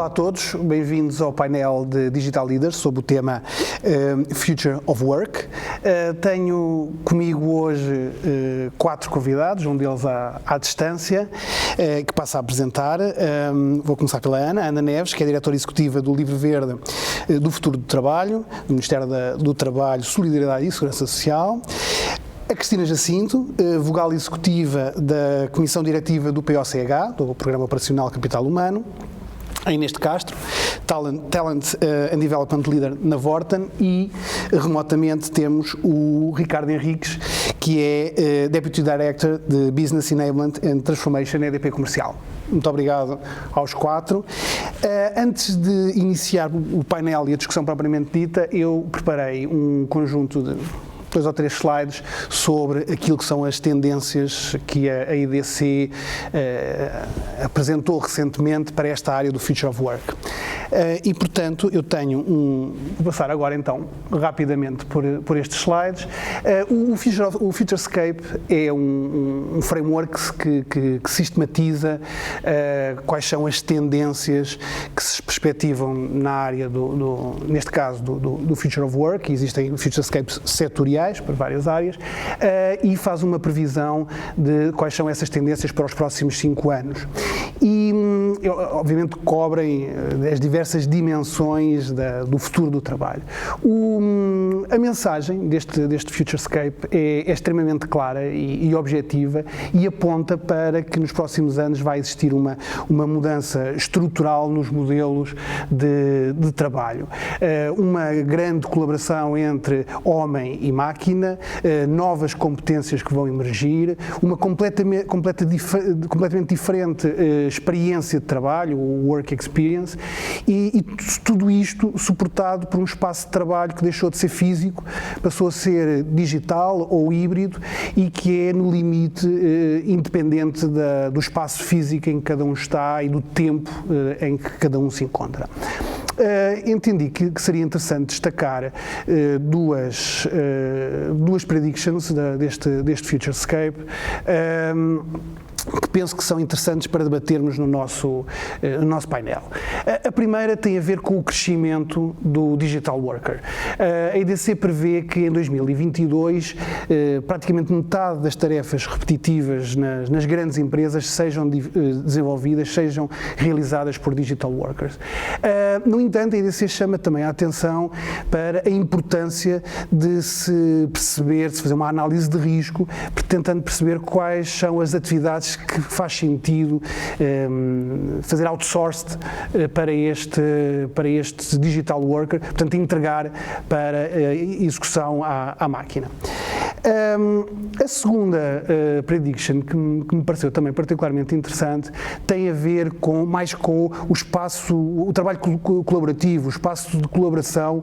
Olá a todos, bem-vindos ao painel de Digital Leaders sobre o tema Future of Work. Tenho comigo hoje 4 convidados, um deles à distância, que passo a apresentar. Vou começar pela Ana Neves, que é diretora executiva do Livro Verde do Futuro do Trabalho, do Ministério do Trabalho, Solidariedade e Segurança Social. A Cristina Jacinto, vogal executiva da Comissão Diretiva do POCH, do Programa Operacional Capital Humano. A Inês de Castro, Talent and Development Leader na Vorten, e remotamente temos o Ricardo Henriques, que é Deputy Director de Business Enablement and Transformation EDP Comercial. Muito obrigado aos 4. Antes de iniciar o painel e a discussão propriamente dita, eu preparei um conjunto de 2 ou 3 slides sobre aquilo que são as tendências que a EDC apresentou recentemente para esta área do Future of Work. E, portanto, eu tenho vou passar agora, então, rapidamente por estes slides. O Futurescape é um framework que sistematiza quais são as tendências que se perspectivam na área, neste caso, do Future of Work. Existem Futurescapes setoriais para várias áreas, e faz uma previsão de quais são essas tendências para os próximos 5 anos. E, obviamente, cobrem as diversas dimensões do futuro do trabalho. A mensagem deste Futurescape é extremamente clara e objetiva, e aponta para que nos próximos anos vai existir uma mudança estrutural nos modelos de trabalho. Uma grande colaboração entre homem e máquina, novas competências que vão emergir, uma completamente diferente experiência de trabalho, o work experience, e tudo isto suportado por um espaço de trabalho que deixou de ser físico, passou a ser digital ou híbrido, e que é no limite independente do espaço físico em que cada um está e do tempo em que cada um se encontra. Entendi que seria interessante destacar duas predictions deste Futurescape, que penso que são interessantes para debatermos no nosso painel. A primeira tem a ver com o crescimento do digital worker. A EDC prevê que em 2022 praticamente metade das tarefas repetitivas nas grandes empresas sejam desenvolvidas, sejam realizadas por digital workers. No entanto, a EDC chama também a atenção para a importância de se fazer uma análise de risco, tentando perceber quais são as atividades que faz sentido fazer outsourced para este digital worker, portanto entregar para execução à máquina. A segunda prediction, que me pareceu também particularmente interessante, tem a ver mais com o trabalho colaborativo, o espaço de colaboração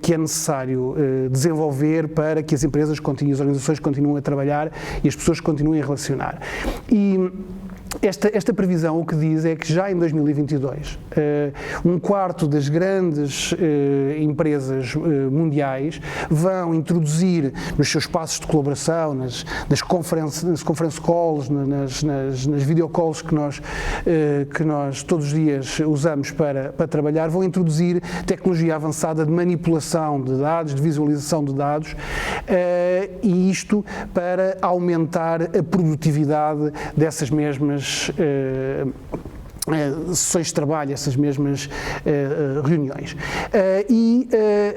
que é necessário desenvolver para que as empresas e as organizações continuem a trabalhar e as pessoas continuem a relacionar. E esta previsão o que diz é que já em 2022 um quarto das grandes empresas mundiais vão introduzir nos seus espaços de colaboração, nas conference calls, nas video calls que nós todos os dias usamos para trabalhar, vão introduzir tecnologia avançada de manipulação de dados, de visualização de dados, e isto para aumentar a produtividade dessas mesmas sessões de trabalho, essas mesmas reuniões.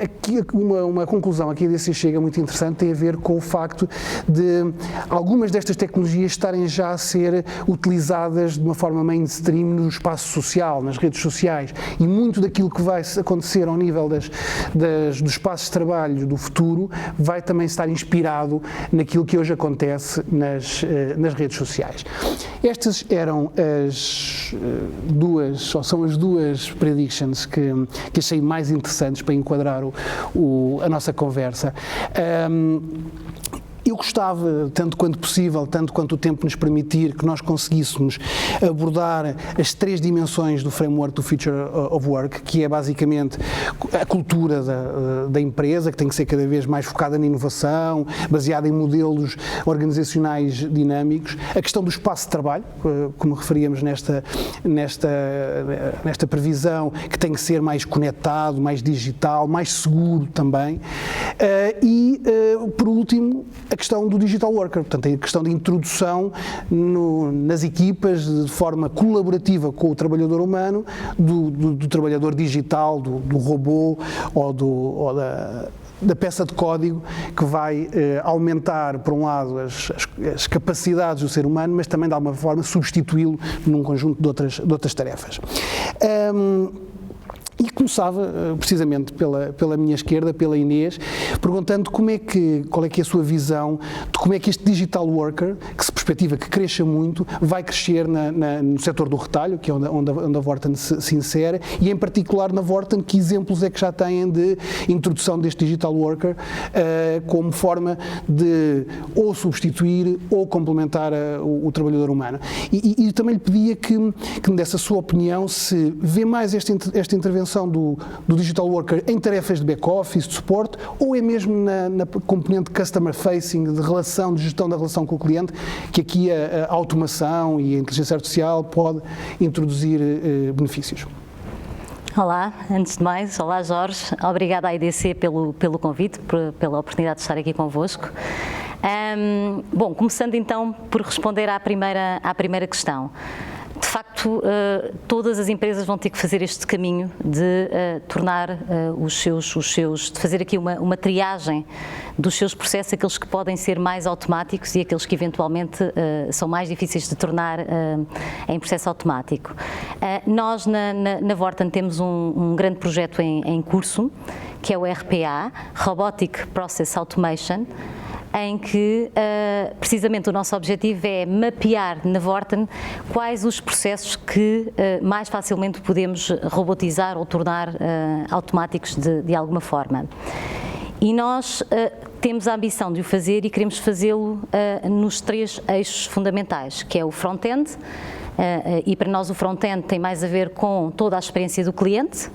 Aqui uma conclusão aqui desse chega muito interessante, tem a ver com o facto de algumas destas tecnologias estarem já a ser utilizadas de uma forma mainstream no espaço social, nas redes sociais, e muito daquilo que vai acontecer ao nível dos espaços de trabalho do futuro vai também estar inspirado naquilo que hoje acontece nas redes sociais. Estas eram são as duas predictions que achei mais interessantes para enquadrar a nossa conversa. Eu gostava, tanto quanto possível, tanto quanto o tempo nos permitir, que nós conseguíssemos abordar as 3 dimensões do framework do Future of Work, que é basicamente a cultura da empresa, que tem que ser cada vez mais focada na inovação, baseada em modelos organizacionais dinâmicos, a questão do espaço de trabalho, como referíamos nesta previsão, que tem que ser mais conectado, mais digital, mais seguro também, e, por último, a questão do digital worker, portanto, a questão de introdução nas equipas de forma colaborativa com o trabalhador humano, do trabalhador digital, do robô ou da peça de código que vai aumentar, por um lado, as capacidades do ser humano, mas também, de alguma forma, substituí-lo num conjunto de outras tarefas. E começava precisamente pela minha esquerda, pela Inês, perguntando qual é que é a sua visão de como é que este digital worker, que se perspectiva que cresça muito, vai crescer no setor do retalho, que é onde a Vorten se insere, e em particular na Vorten, que exemplos é que já têm de introdução deste digital worker como forma de ou substituir ou complementar o trabalhador humano. E também lhe pedia que me desse a sua opinião, se vê mais esta intervenção do digital worker em tarefas de back-office, de suporte, ou é mesmo na componente customer facing, de gestão da relação com o cliente, que aqui a automação e a inteligência artificial pode introduzir benefícios. Olá, antes de mais, olá Jorge, obrigada à IDC pelo convite, pela oportunidade de estar aqui convosco. Bom, começando então por responder à primeira questão. De facto, todas as empresas vão ter que fazer este caminho de tornar de fazer aqui uma triagem dos seus processos, aqueles que podem ser mais automáticos e aqueles que eventualmente são mais difíceis de tornar em processo automático. Nós na Vorten temos um grande projeto em curso, que é o RPA, Robotic Process Automation, em que precisamente o nosso objetivo é mapear na Vorten quais os processos que mais facilmente podemos robotizar ou tornar automáticos de alguma forma. E nós temos a ambição de o fazer e queremos fazê-lo nos 3 eixos fundamentais, que é o front-end, e para nós o front-end tem mais a ver com toda a experiência do cliente,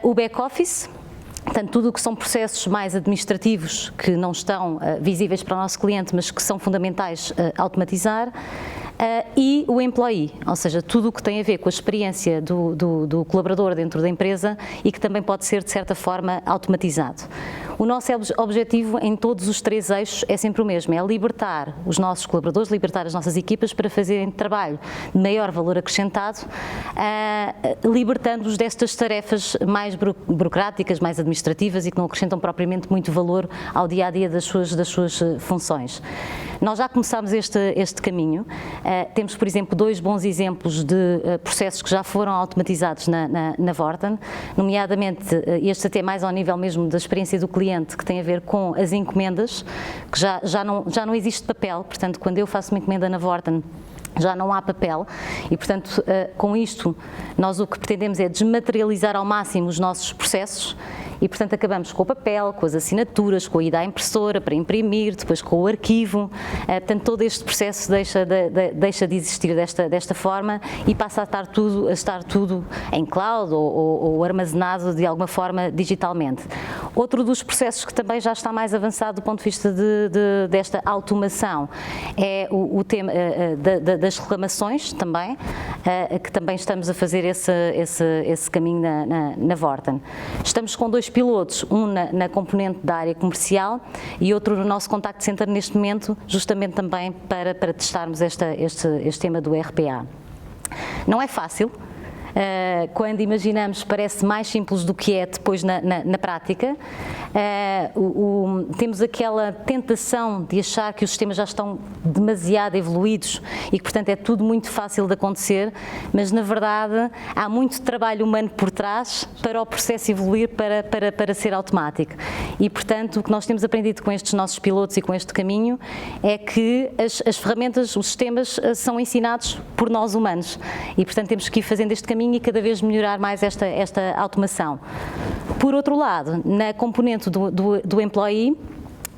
o back-office, portanto, tudo o que são processos mais administrativos que não estão visíveis para o nosso cliente, mas que são fundamentais automatizar, e o employee, ou seja, tudo o que tem a ver com a experiência do colaborador dentro da empresa e que também pode ser, de certa forma, automatizado. O nosso objetivo em todos os 3 eixos é sempre o mesmo, é libertar os nossos colaboradores, libertar as nossas equipas para fazerem trabalho de maior valor acrescentado, libertando-os destas tarefas mais burocráticas, mais administrativas e que não acrescentam propriamente muito valor ao dia-a-dia das suas funções. Nós já começámos este caminho, temos, por exemplo, 2 bons exemplos de processos que já foram automatizados na Vorten, nomeadamente este até mais ao nível mesmo da experiência do cliente, que tem a ver com as encomendas, que já não existe papel, portanto, quando eu faço uma encomenda na Vorten, já não há papel e, portanto, com isto, nós o que pretendemos é desmaterializar ao máximo os nossos processos e, portanto, acabamos com o papel, com as assinaturas, com a ida à impressora para imprimir, depois com o arquivo, portanto, todo este processo deixa de existir desta forma e passa a estar tudo em cloud ou armazenado de alguma forma digitalmente. Outro dos processos que também já está mais avançado do ponto de vista desta automação é o tema das reclamações também, que também estamos a fazer esse caminho na Vorten. Estamos com 2 pilotos, um na componente da área comercial e outro no nosso contact center neste momento, justamente também para testarmos este tema do RPA. Não é fácil. Quando imaginamos parece mais simples do que é depois na prática. Temos aquela tentação de achar que os sistemas já estão demasiado evoluídos e que, portanto, é tudo muito fácil de acontecer, mas, na verdade, há muito trabalho humano por trás para o processo evoluir para ser automático. E, portanto, o que nós temos aprendido com estes nossos pilotos e com este caminho é que as ferramentas, os sistemas são ensinados por nós humanos e, portanto, temos que ir fazendo este caminho e cada vez melhorar mais esta automação. Por outro lado, na componente do employee,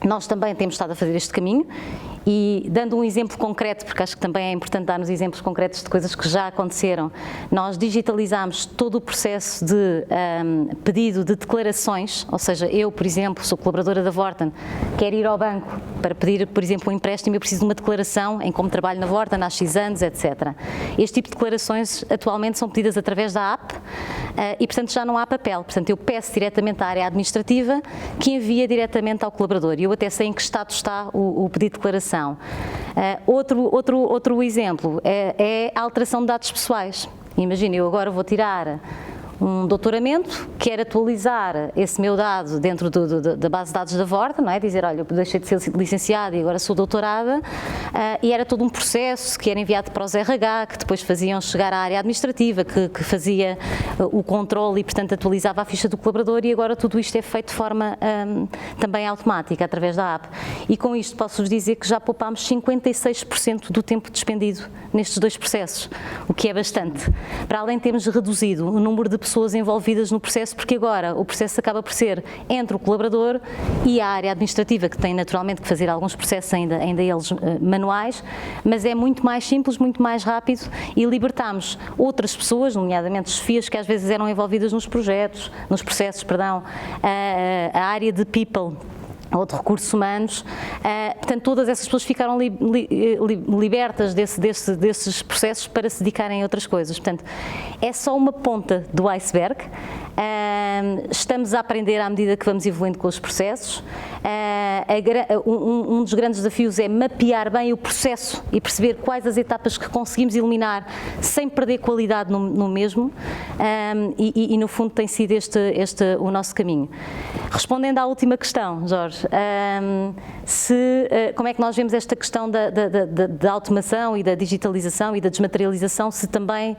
Nós também temos estado a fazer este caminho e, dando um exemplo concreto, porque acho que também é importante dar-nos exemplos concretos de coisas que já aconteceram, nós digitalizámos todo o processo de pedido de declarações, ou seja, eu, por exemplo, sou colaboradora da Vorten, quero ir ao banco para pedir, por exemplo, um empréstimo, eu preciso de uma declaração em como trabalho na Vorten há X anos, etc. Este tipo de declarações atualmente são pedidas através da app e, portanto, já não há papel. Portanto, eu peço diretamente à área administrativa que envia diretamente ao colaborador. Eu até sei em que estado está o pedido de declaração. Outro exemplo é a alteração de dados pessoais. Imagina, eu agora vou tirar um doutoramento, quero atualizar esse meu dado dentro da base de dados da Vorten, não é? Dizer, olha, eu deixei de ser licenciada e agora sou doutorada, e era todo um processo que era enviado para os RH, que depois faziam chegar à área administrativa, que fazia o controle e, portanto, atualizava a ficha do colaborador, e agora tudo isto é feito de forma também automática, através da app. E com isto posso-vos dizer que já poupámos 56% do tempo despendido nestes dois processos, o que é bastante. Para além de termos reduzido o número de pessoas envolvidas no processo, porque agora o processo acaba por ser entre o colaborador e a área administrativa, que tem naturalmente que fazer alguns processos ainda eles manuais, mas é muito mais simples, muito mais rápido, e libertamos outras pessoas, nomeadamente chefias que às vezes eram envolvidas nos processos, a área de people ou de recursos humanos, portanto todas essas pessoas ficaram libertas desses processos para se dedicarem a outras coisas. Portanto, é só uma ponta do iceberg. Estamos a aprender à medida que vamos evoluindo com os processos. Um dos grandes desafios é mapear bem o processo e perceber quais as etapas que conseguimos eliminar sem perder qualidade no mesmo, e no fundo tem sido este o nosso caminho. Respondendo à última questão, Jorge, como é que nós vemos esta questão da automação e da digitalização e da desmaterialização, se também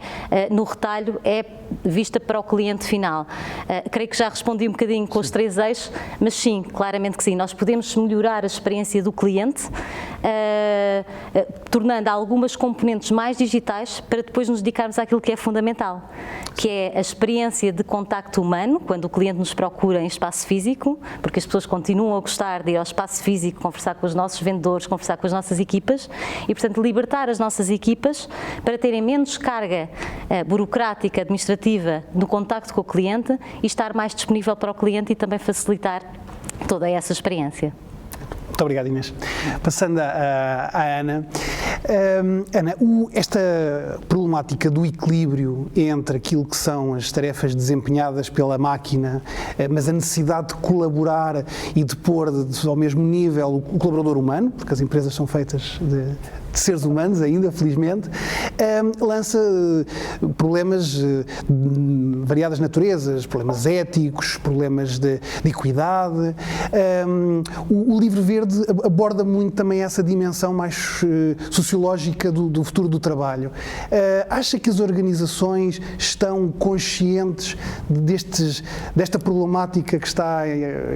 no retalho é vista para o cliente final? Creio que já respondi um bocadinho com os 3 eixos, mas sim, claramente que sim. Nós podemos melhorar a experiência do cliente, tornando algumas componentes mais digitais para depois nos dedicarmos àquilo que é fundamental, que é a experiência de contacto humano, quando o cliente nos procura em espaço físico, porque as pessoas continuam a gostar de ir ao espaço físico, conversar com os nossos vendedores, conversar com as nossas equipas e, portanto, libertar as nossas equipas para terem menos carga burocrática, administrativa no contacto com o cliente e estar mais disponível para o cliente e também facilitar toda essa experiência. Muito obrigado, Inês. Passando à Ana. Ana, esta problemática do equilíbrio entre aquilo que são as tarefas desempenhadas pela máquina, mas a necessidade de colaborar e de pôr ao mesmo nível o colaborador humano, porque as empresas são feitas de seres humanos ainda, felizmente, lança problemas de variadas naturezas, problemas éticos, problemas de equidade. O Livro Verde aborda muito também essa dimensão mais sociológica do futuro do trabalho. Acha que as organizações estão conscientes desta problemática que está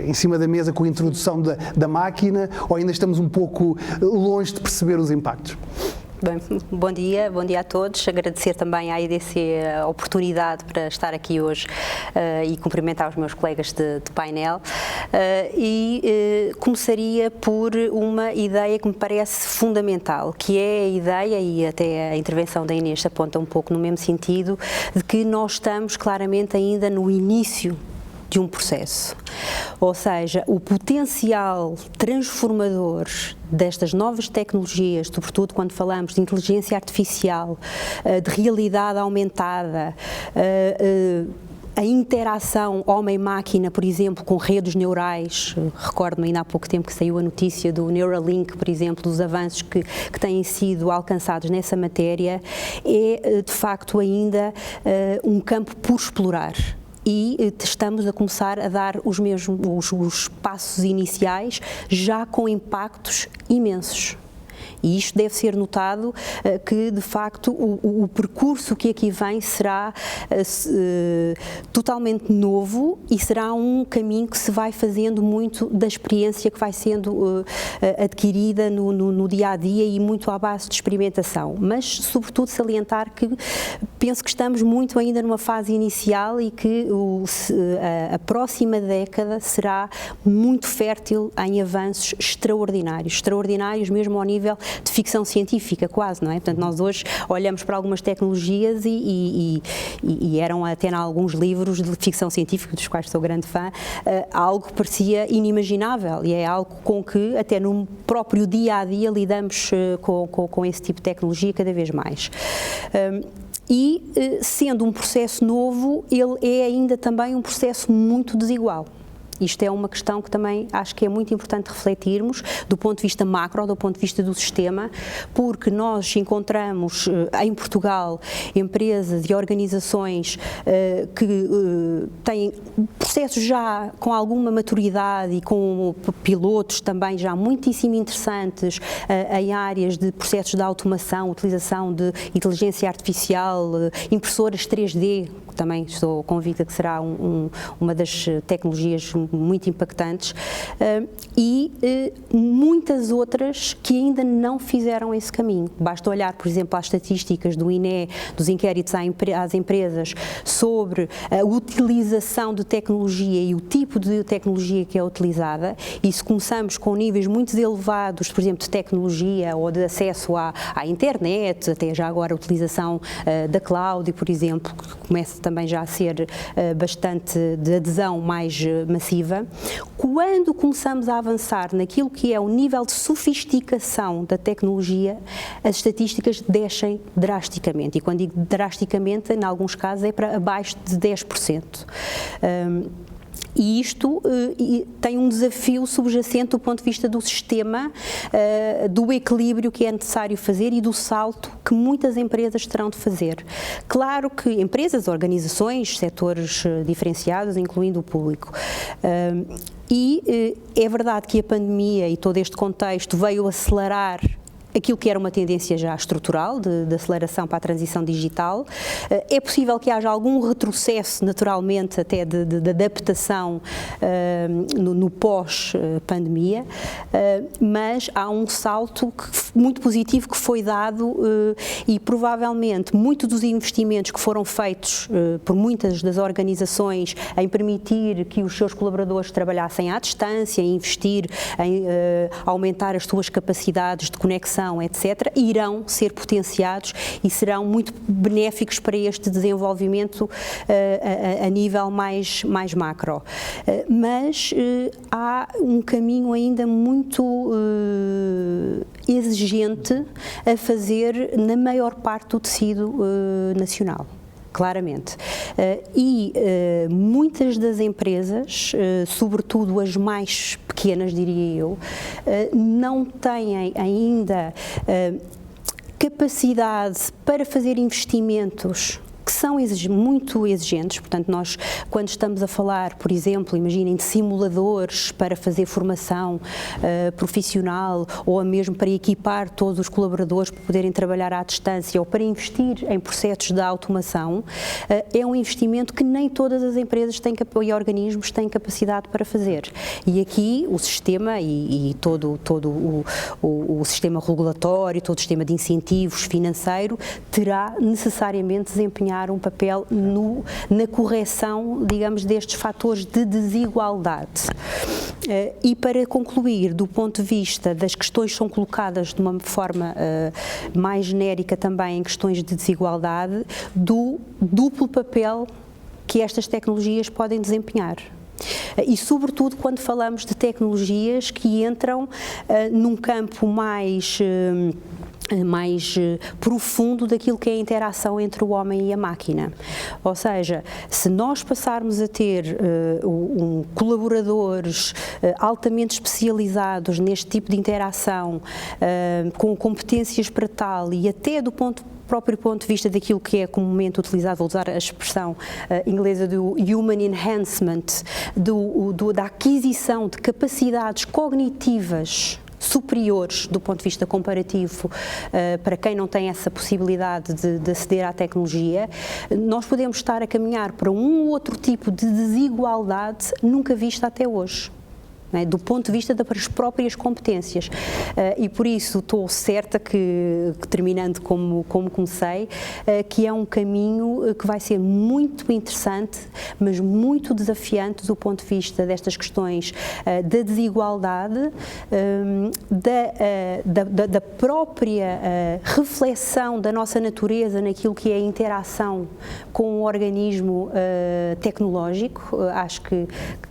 em cima da mesa com a introdução da máquina, ou ainda estamos um pouco longe de perceber os impactos? Bem, bom dia a todos. Agradecer também à IDC a oportunidade para estar aqui hoje e cumprimentar os meus colegas de painel. Começaria por uma ideia que me parece fundamental, que é a ideia, e até a intervenção da Inês aponta um pouco no mesmo sentido, de que nós estamos claramente ainda no início de um processo. Ou seja, o potencial transformador destas novas tecnologias, sobretudo quando falamos de inteligência artificial, de realidade aumentada, a interação homem-máquina, por exemplo, com redes neurais. Recordo-me ainda há pouco tempo que saiu a notícia do Neuralink, por exemplo, dos avanços que têm sido alcançados nessa matéria, é de facto ainda um campo por explorar. E estamos a começar a dar os passos iniciais já com impactos imensos. E isto deve ser notado que, de facto, o percurso que aqui vem será totalmente novo e será um caminho que se vai fazendo muito da experiência que vai sendo adquirida no dia a dia e muito à base de experimentação. Mas, sobretudo, salientar que penso que estamos muito ainda numa fase inicial e que a próxima década será muito fértil em avanços extraordinários mesmo ao nível de ficção científica, quase, não é? Portanto, nós hoje olhamos para algumas tecnologias e eram até em alguns livros de ficção científica, dos quais sou grande fã, algo que parecia inimaginável, e é algo com que até no próprio dia-a-dia lidamos com esse tipo de tecnologia cada vez mais. E, sendo um processo novo, ele é ainda também um processo muito desigual. Isto é uma questão que também acho que é muito importante refletirmos do ponto de vista macro, do ponto de vista do sistema, porque nós encontramos em Portugal empresas e organizações que têm processos já com alguma maturidade e com pilotos também já muitíssimo interessantes em áreas de processos de automação, utilização de inteligência artificial, impressoras 3D, que também estou convicta que será uma das tecnologias muito impactantes, e muitas outras que ainda não fizeram esse caminho. Basta olhar, por exemplo, às estatísticas do INE, dos inquéritos às empresas sobre a utilização de tecnologia e o tipo de tecnologia que é utilizada, e se começamos com níveis muito elevados, por exemplo, de tecnologia ou de acesso à internet, até já agora a utilização da cloud, por exemplo, que começa também já a ser bastante de adesão mais massiva. Quando começamos a avançar naquilo que é o nível de sofisticação da tecnologia, as estatísticas descem drasticamente. E quando digo drasticamente, em alguns casos é para abaixo de 10%. E isto tem um desafio subjacente do ponto de vista do sistema, do equilíbrio que é necessário fazer e do salto que muitas empresas terão de fazer. Claro que empresas, organizações, setores diferenciados, incluindo o público. E é verdade que a pandemia e todo este contexto veio acelerar aquilo que era uma tendência já estrutural de aceleração para a transição digital. É possível que haja algum retrocesso, naturalmente, até de adaptação no pós-pandemia, mas há um salto muito positivo que foi dado e provavelmente muitos dos investimentos que foram feitos por muitas das organizações em permitir que os seus colaboradores trabalhassem à distância, investir em aumentar as suas capacidades de conexão, etc., irão ser potenciados e serão muito benéficos para este desenvolvimento a nível mais macro. Mas há um caminho ainda muito exigente a fazer na maior parte do tecido nacional. Claramente. E muitas das empresas, sobretudo as mais pequenas, diria eu, não têm ainda capacidade para fazer investimentos que são muito exigentes. Portanto, nós, quando estamos a falar, por exemplo, imaginem, de simuladores para fazer formação profissional, ou mesmo para equipar todos os colaboradores para poderem trabalhar à distância, ou para investir em processos de automação, é um investimento que nem todas as empresas e organismos têm capacidade para fazer. E aqui o sistema e todo o sistema regulatório, todo o sistema de incentivos financeiro terá necessariamente desempenhar um papel na correção, digamos, destes fatores de desigualdade. E para concluir, do ponto de vista das questões que são colocadas de uma forma mais genérica também em questões de desigualdade, do duplo papel que estas tecnologias podem desempenhar. E, sobretudo, quando falamos de tecnologias que entram num campo mais profundo daquilo que é a interação entre o homem e a máquina. Ou seja, se nós passarmos a ter colaboradores altamente especializados neste tipo de interação, com competências para tal e até do próprio ponto de vista daquilo que é comumente utilizado, vou usar a expressão inglesa do human enhancement, da aquisição de capacidades cognitivas superiores do ponto de vista comparativo para quem não tem essa possibilidade de aceder à tecnologia, nós podemos estar a caminhar para um outro tipo de desigualdade nunca vista até hoje. não é? Do ponto de vista das próprias competências. E por isso estou certa que terminando como comecei, que é um caminho que vai ser muito interessante, mas muito desafiante do ponto de vista destas questões da desigualdade, da própria reflexão da nossa natureza naquilo que é a interação com o organismo tecnológico. Acho que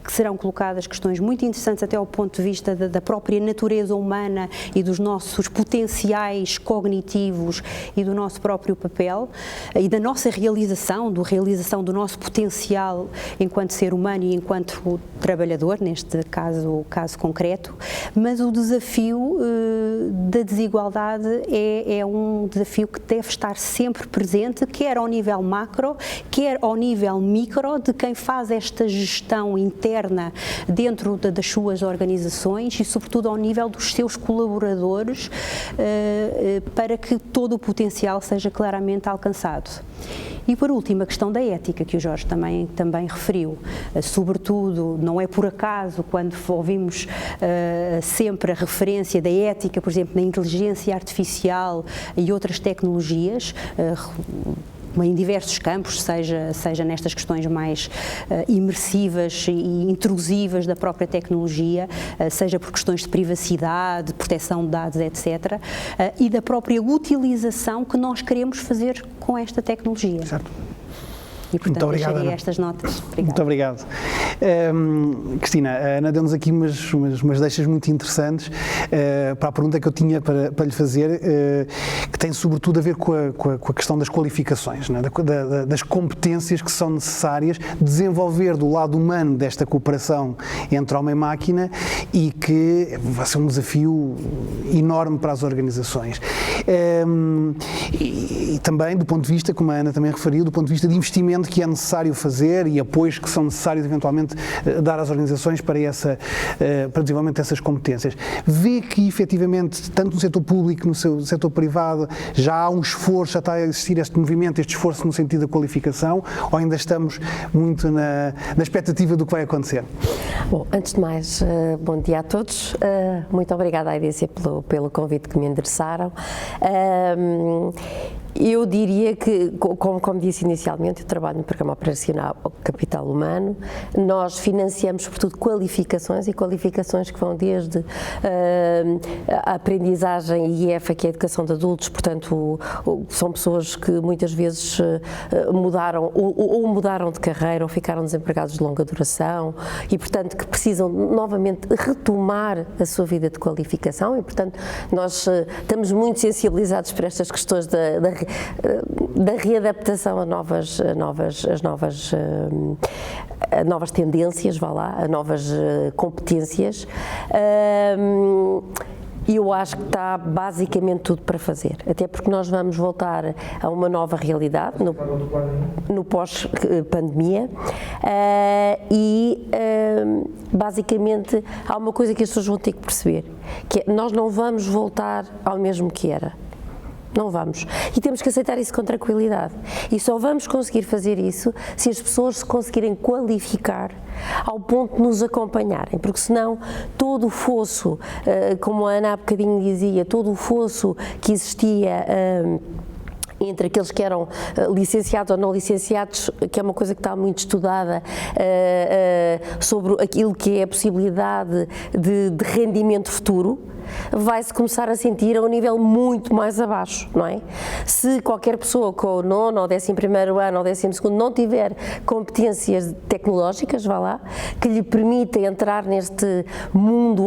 serão colocadas questões muito interessantes até ao ponto de vista da própria natureza humana e dos nossos potenciais cognitivos e do nosso próprio papel e da nossa realização do nosso potencial enquanto ser humano e enquanto trabalhador, neste caso concreto, mas o desafio da desigualdade é um desafio que deve estar sempre presente, quer ao nível macro, quer ao nível micro, de quem faz esta gestão interna dentro das suas organizações e, sobretudo, ao nível dos seus colaboradores, para que todo o potencial seja claramente alcançado. E, por último, a questão da ética, que o Jorge também referiu. Sobretudo, não é por acaso, quando ouvimos sempre a referência da ética, por exemplo, na inteligência artificial e outras tecnologias, em diversos campos, seja nestas questões mais imersivas e intrusivas da própria tecnologia, seja por questões de privacidade, proteção de dados, etc., e da própria utilização que nós queremos fazer com esta tecnologia. Certo. E, portanto, muito obrigado, deixarei Ana. estas notas. Obrigada. Muito obrigado. Cristina, a Ana deu-nos aqui umas deixas muito interessantes para a pergunta que eu tinha para lhe fazer, que tem sobretudo a ver com a questão das qualificações, não é? Das competências que são necessárias desenvolver do lado humano desta cooperação entre homem e máquina, e que vai ser um desafio enorme para as organizações. E também do ponto de vista, como a Ana também referiu, do ponto de vista de investimento que é necessário fazer e apoios que são necessários eventualmente dar às organizações para o desenvolvimento dessas competências. Vê que efetivamente, tanto no setor público como no setor privado, já há um esforço, já está a existir este movimento, este esforço no sentido da qualificação, ou ainda estamos muito na expectativa do que vai acontecer? Bom, antes de mais, bom dia a todos. Muito obrigada à EDC pelo convite que me endereçaram. Eu diria que, como disse inicialmente, eu trabalho no Programa Operacional Capital Humano. Nós financiamos, sobretudo, qualificações, e qualificações que vão desde a aprendizagem e EFA, que é a educação de adultos, portanto, são pessoas que muitas vezes mudaram ou mudaram de carreira ou ficaram desempregados de longa duração e, portanto, que precisam novamente retomar a sua vida de qualificação e, portanto, nós estamos muito sensibilizados por estas questões da readaptação a novas tendências, vá lá, a novas competências. E eu acho que está basicamente tudo para fazer, até porque nós vamos voltar a uma nova realidade no pós-pandemia basicamente há uma coisa que as pessoas vão ter que perceber, que é, nós não vamos voltar ao mesmo que era. Não vamos. E temos que aceitar isso com tranquilidade. E só vamos conseguir fazer isso se as pessoas se conseguirem qualificar ao ponto de nos acompanharem, porque senão todo o fosso, como a Ana há bocadinho dizia, todo o fosso que existia entre aqueles que eram licenciados ou não licenciados, que é uma coisa que está muito estudada, sobre aquilo que é a possibilidade de rendimento futuro, vai-se começar a sentir a um nível muito mais abaixo, não é? Se qualquer pessoa com o 9º ou 11º ano ou 12º não tiver competências tecnológicas, vá lá, que lhe permita entrar neste mundo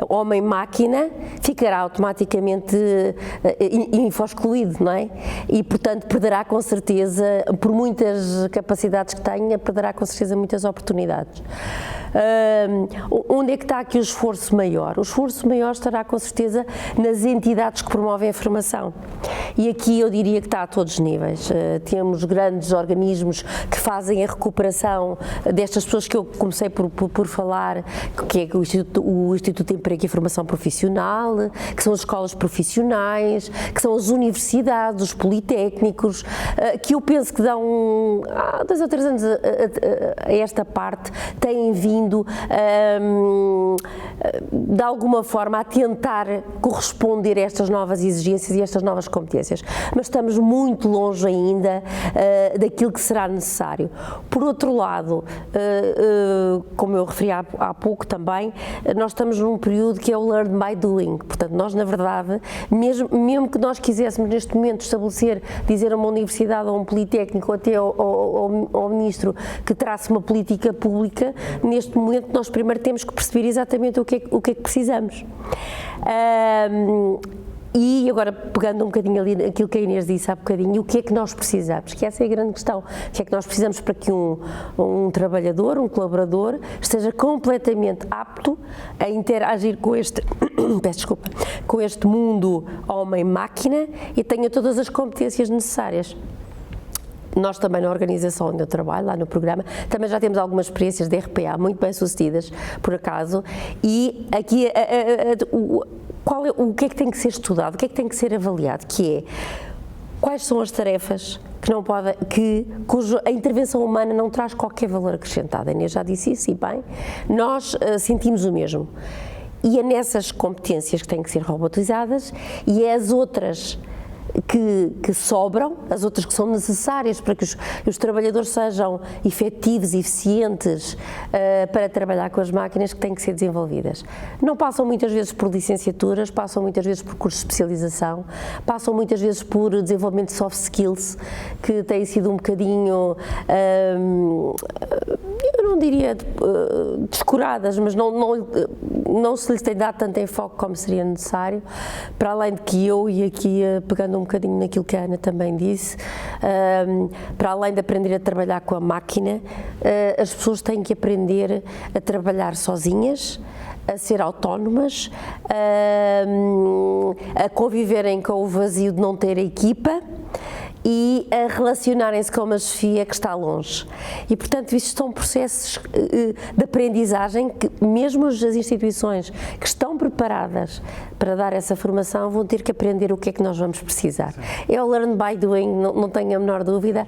homem-máquina, ficará automaticamente info-excluído, não é? E, portanto, perderá com certeza, por muitas capacidades que tenha, perderá com certeza muitas oportunidades. Onde é que está aqui o esforço maior? O esforço maior estará com certeza nas entidades que promovem a formação. E aqui eu diria que está a todos os níveis. Temos grandes organismos que fazem a recuperação destas pessoas que eu comecei por falar, que é o Instituto de Emprego e Formação Profissional, que são as escolas profissionais, que são as universidades, os politécnicos, que eu penso que dão há 2 ou 3 anos a esta parte, têm vindo vindo de alguma forma a tentar corresponder a estas novas exigências e a estas novas competências, mas estamos muito longe ainda daquilo que será necessário. Por outro lado, como eu referi há pouco também, nós estamos num período que é o learn by doing, portanto nós na verdade, mesmo que nós quiséssemos neste momento estabelecer, dizer a uma universidade ou a um politécnico ou até ao ministro que trace uma política pública, neste momento nós primeiro temos que perceber exatamente o que é que precisamos. E agora, pegando um bocadinho ali aquilo que a Inês disse há bocadinho, o que é que nós precisamos? Que essa é a grande questão. O que é que nós precisamos para que um trabalhador, um colaborador, esteja completamente apto a interagir com este, peço desculpa, com este mundo homem-máquina e tenha todas as competências necessárias. Nós também na organização onde eu trabalho, lá no programa, também já temos algumas experiências de RPA muito bem sucedidas, por acaso, e aqui o que é que tem que ser estudado, o que é que tem que ser avaliado, que é quais são as tarefas cuja a intervenção humana não traz qualquer valor acrescentado. A Inês já disse isso e bem, nós sentimos o mesmo. E é nessas competências que têm que ser robotizadas e é as outras que sobram, as outras que são necessárias para que os trabalhadores sejam efetivos e eficientes para trabalhar com as máquinas que têm que ser desenvolvidas. Não passam muitas vezes por licenciaturas, passam muitas vezes por cursos de especialização, passam muitas vezes por desenvolvimento de soft skills, que têm sido um bocadinho, eu não diria descuradas, mas não se lhes tem dado tanto enfoque como seria necessário, para além de que eu, e aqui pegando um bocadinho naquilo que a Ana também disse, para além de aprender a trabalhar com a máquina, as pessoas têm que aprender a trabalhar sozinhas, a ser autónomas, a conviverem com o vazio de não ter a equipa e a relacionarem-se com uma chefia que está longe. E, portanto, isto são processos de aprendizagem que mesmo as instituições que estão preparadas para dar essa formação vão ter que aprender o que é que nós vamos precisar. É o learn by doing, não tenho a menor dúvida.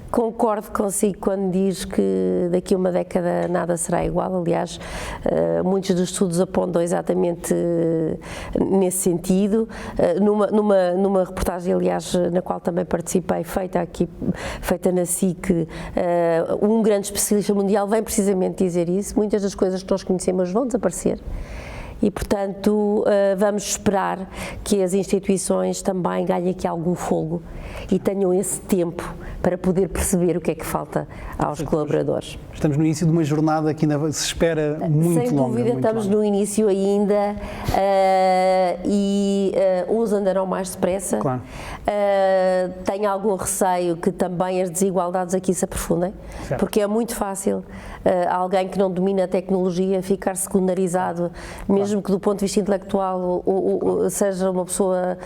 Concordo consigo quando diz que daqui a uma década nada será igual. Aliás, muitos dos estudos apontam exatamente nesse sentido. Numa reportagem, aliás, na qual também participei, feita na SIC, um grande especialista mundial vem precisamente dizer isso. Muitas das coisas que nós conhecemos vão desaparecer. E, portanto, vamos esperar que as instituições também ganhem aqui algum fogo e tenham esse tempo para poder perceber o que é que falta aos colaboradores. Estamos no início de uma jornada que ainda se espera muito longa. Sem dúvida, estamos no início ainda e uns andarão mais depressa. Claro. Tenho algum receio que também as desigualdades aqui se aprofundem, certo. Porque é muito fácil alguém que não domina a tecnologia ficar secundarizado, mesmo que do ponto de vista intelectual seja uma pessoa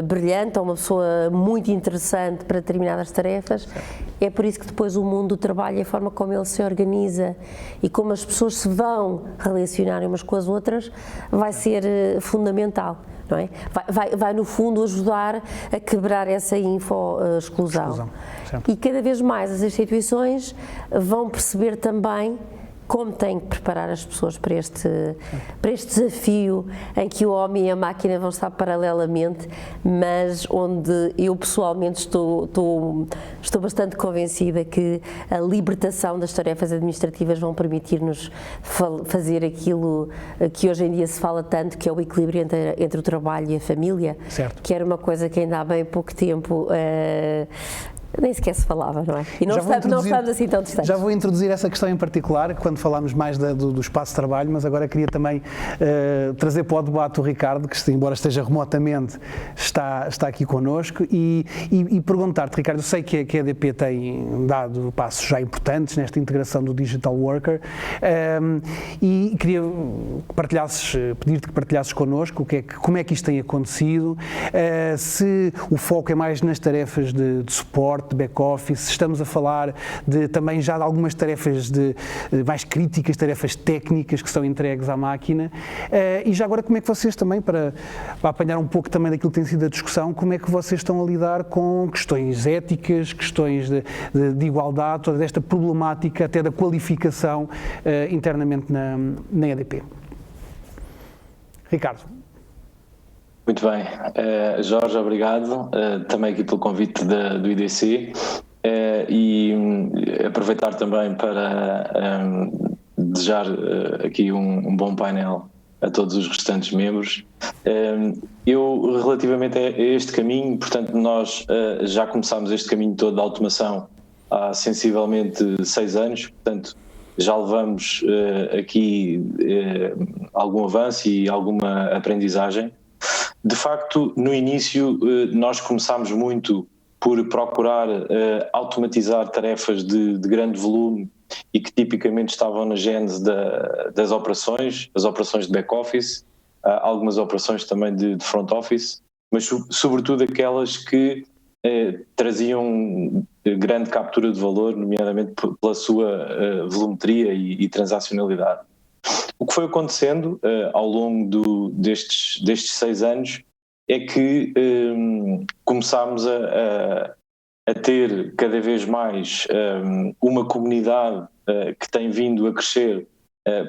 brilhante ou uma pessoa muito interessante para determinadas tarefas. É por isso que depois o mundo do trabalho e a forma como ele se organiza e como as pessoas se vão relacionar umas com as outras vai ser fundamental, não é? Vai no fundo ajudar a quebrar essa exclusão. E cada vez mais as instituições vão perceber também como têm que preparar as pessoas para este desafio em que o homem e a máquina vão estar paralelamente, mas onde eu pessoalmente estou bastante convencida que a libertação das tarefas administrativas vão permitir-nos fazer aquilo que hoje em dia se fala tanto, que é o equilíbrio entre o trabalho e a família, certo. Que era uma coisa que ainda há bem pouco tempo nem sequer se falava, não é? E não estamos assim tão distantes. Já vou introduzir essa questão em particular, quando falámos mais do espaço de trabalho, mas agora queria também trazer para o debate o Ricardo, que embora esteja remotamente, está aqui connosco, e perguntar-te, Ricardo, eu sei que a EDP tem dado passos já importantes nesta integração do Digital Worker, e queria pedir-te que partilhasses connosco como é que isto tem acontecido, se o foco é mais nas tarefas de suporte, suporte, de back-office, estamos a falar também já de algumas tarefas mais críticas, tarefas técnicas que são entregues à máquina. E já agora, como é que vocês também, para apanhar um pouco também daquilo que tem sido a discussão, como é que vocês estão a lidar com questões éticas, questões de igualdade, toda esta problemática até da qualificação internamente na EDP? Ricardo. Muito bem. Jorge, obrigado também aqui pelo convite do IDC e aproveitar também para desejar aqui um bom painel a todos os restantes membros. Eu, relativamente a este caminho, portanto, nós já começámos este caminho todo da automação há sensivelmente 6 anos, portanto, já levamos aqui algum avanço e alguma aprendizagem. De facto, no início, nós começámos muito por procurar automatizar tarefas de grande volume e que tipicamente estavam na gênese das operações, as operações de back-office, algumas operações também de front office, mas sobretudo aquelas que traziam grande captura de valor, nomeadamente pela sua volumetria e transacionalidade. O que foi acontecendo ao longo destes 6 anos é que começámos a ter cada vez mais uma comunidade que tem vindo a crescer,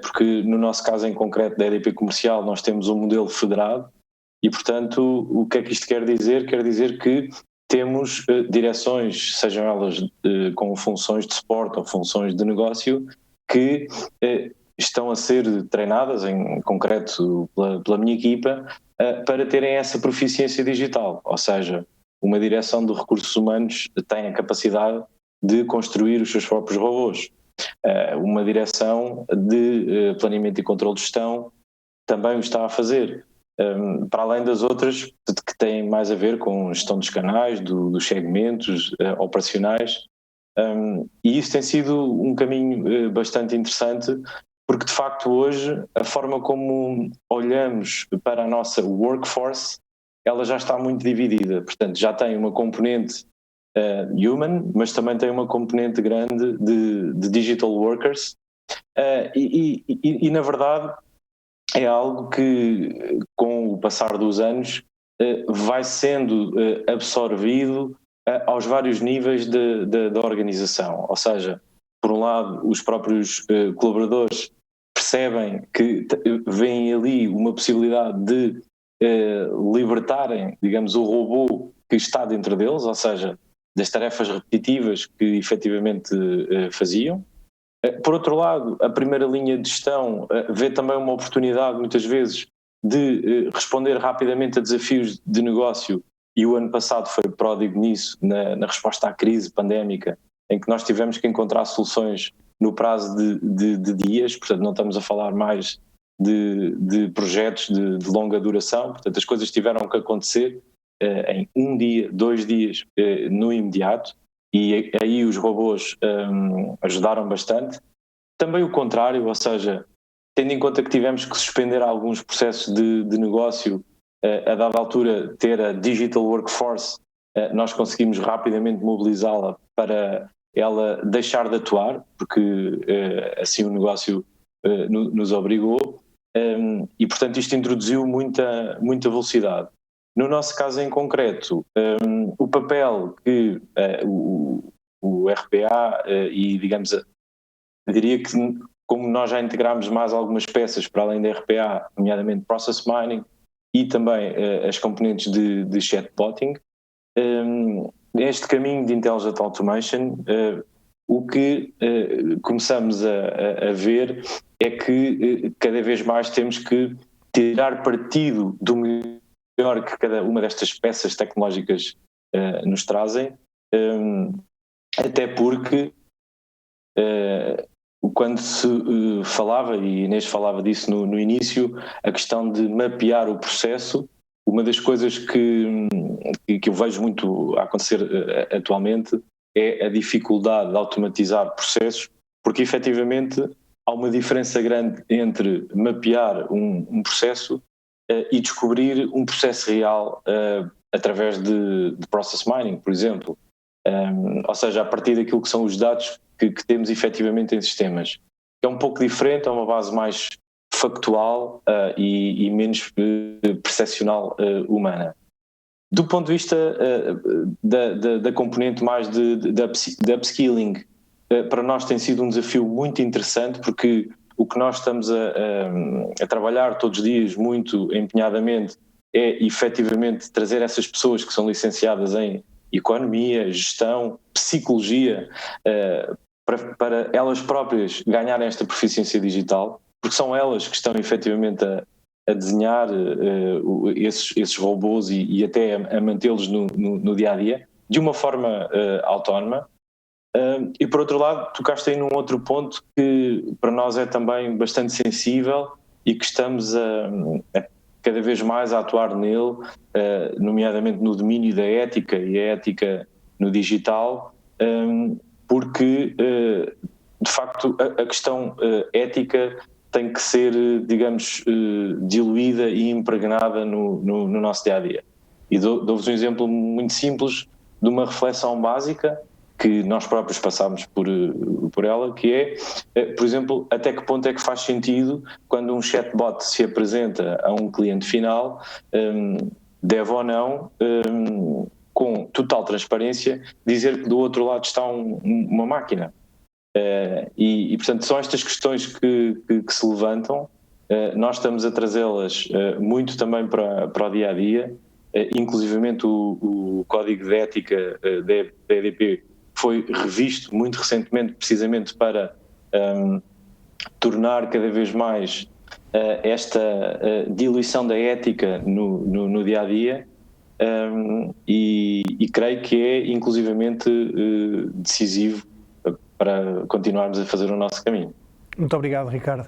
porque no nosso caso em concreto da EDP Comercial nós temos um modelo federado e, portanto, o que é que isto quer dizer? Quer dizer que temos direções, sejam elas com funções de suporte ou funções de negócio, que estão a ser treinadas, em concreto pela minha equipa, para terem essa proficiência digital, ou seja, uma direção de recursos humanos tem a capacidade de construir os seus próprios robôs. Uma direção de planeamento e controle de gestão também o está a fazer, para além das outras que têm mais a ver com gestão dos canais, dos segmentos operacionais, e isso tem sido um caminho bastante interessante, porque de facto hoje a forma como olhamos para a nossa workforce, ela já está muito dividida, portanto já tem uma componente human, mas também tem uma componente grande de digital workers, e na verdade é algo que com o passar dos anos vai sendo absorvido aos vários níveis da organização, ou seja, por um lado os próprios colaboradores percebem que veem ali uma possibilidade de libertarem, digamos, o robô que está dentro deles, ou seja, das tarefas repetitivas que efetivamente faziam. Por outro lado, a primeira linha de gestão vê também uma oportunidade, muitas vezes, de responder rapidamente a desafios de negócio, e o ano passado foi pródigo nisso, na resposta à crise pandémica, em que nós tivemos que encontrar soluções no prazo de dias, portanto não estamos a falar mais de projetos de longa duração, portanto as coisas tiveram que acontecer em 1 dia, 2 dias no imediato, e aí os robôs ajudaram bastante. Também o contrário, ou seja, tendo em conta que tivemos que suspender alguns processos de negócio, a dada altura ter a Digital Workforce, nós conseguimos rapidamente mobilizá-la para ela deixar de atuar, porque assim o negócio nos obrigou, e portanto isto introduziu muita velocidade. No nosso caso em concreto, o papel que o RPA e, digamos, diria que como nós já integramos mais algumas peças para além da RPA, nomeadamente Process Mining e também as componentes de chatbotting, neste caminho de Intelligent Automation, o que começamos a ver é que cada vez mais temos que tirar partido do melhor que cada uma destas peças tecnológicas nos trazem, até porque quando se falava, e Inês falava disso no início, a questão de mapear o processo, uma das coisas que eu vejo muito a acontecer atualmente é a dificuldade de automatizar processos, porque efetivamente há uma diferença grande entre mapear um processo e descobrir um processo real através de process mining, por exemplo. ou seja, a partir daquilo que são os dados que temos efetivamente em sistemas. É um pouco diferente, é uma base mais factual e menos percepcional humana. Do ponto de vista da componente mais da upskilling, para nós tem sido um desafio muito interessante, porque o que nós estamos a trabalhar todos os dias muito empenhadamente é efetivamente trazer essas pessoas que são licenciadas em economia, gestão, psicologia, para elas próprias ganharem esta proficiência digital, porque são elas que estão efetivamente a desenhar esses robôs e até a mantê-los no dia-a-dia, de uma forma autónoma. E por outro lado, tocaste aí num outro ponto que para nós é também bastante sensível e que estamos a cada vez mais a atuar nele, nomeadamente no domínio da ética e a ética no digital, porque de facto a questão ética tem que ser, digamos, diluída e impregnada no nosso dia-a-dia. E dou-vos um exemplo muito simples de uma reflexão básica que nós próprios passámos por ela, que é, por exemplo, até que ponto é que faz sentido quando um chatbot se apresenta a um cliente final, deve ou não, com total transparência, dizer que do outro lado está uma máquina. E portanto, são estas questões que se levantam, nós estamos a trazê-las muito também para o dia-a-dia, inclusivamente o Código de Ética da EDP foi revisto muito recentemente precisamente para tornar cada vez mais esta diluição da ética no dia-a-dia, e creio que é inclusivamente decisivo para continuarmos a fazer o nosso caminho. Muito obrigado, Ricardo.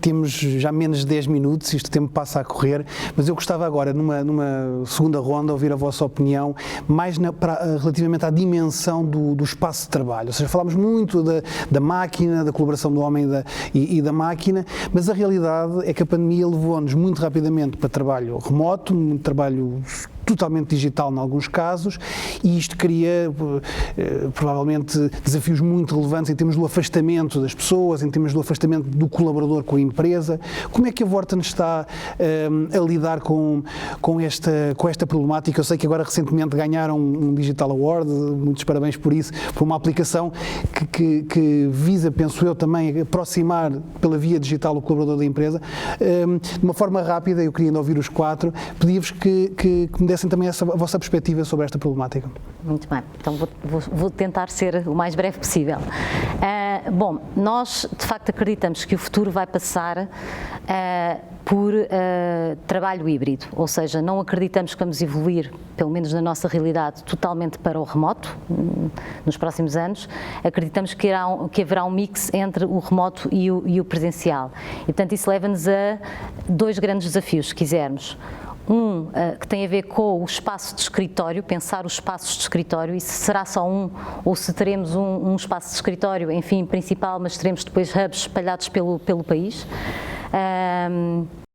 Temos já menos de 10 minutos, isto o tempo passa a correr, mas eu gostava agora, numa segunda ronda, ouvir a vossa opinião, mais relativamente à dimensão do espaço de trabalho. Ou seja, falámos muito da máquina, da colaboração do homem e da máquina, mas a realidade é que a pandemia levou-nos muito rapidamente para trabalho remoto, um trabalho totalmente digital em alguns casos, e isto cria provavelmente desafios muito relevantes em termos do afastamento das pessoas, em termos do afastamento do colaborador com a empresa. Como é que a Vorten está a lidar com esta problemática? Eu sei que agora recentemente ganharam um Digital Award, muitos parabéns por isso, por uma aplicação que visa, penso eu, também aproximar pela via digital o colaborador da empresa. De uma forma rápida, eu queria ainda ouvir os quatro, pedia-vos que me dessem também a vossa perspectiva sobre esta problemática. Muito bem, então vou tentar ser o mais breve possível. Bom, nós de facto acreditamos que o futuro vai passar por trabalho híbrido, ou seja, não acreditamos que vamos evoluir, pelo menos na nossa realidade, totalmente para o remoto nos próximos anos. Acreditamos que haverá um mix entre o remoto e o presencial. E portanto isso leva-nos a dois grandes desafios, se quisermos. Um que tem a ver com o espaço de escritório, pensar os espaços de escritório, e se será só um, ou se teremos um espaço de escritório, enfim, principal, mas teremos depois hubs espalhados pelo país.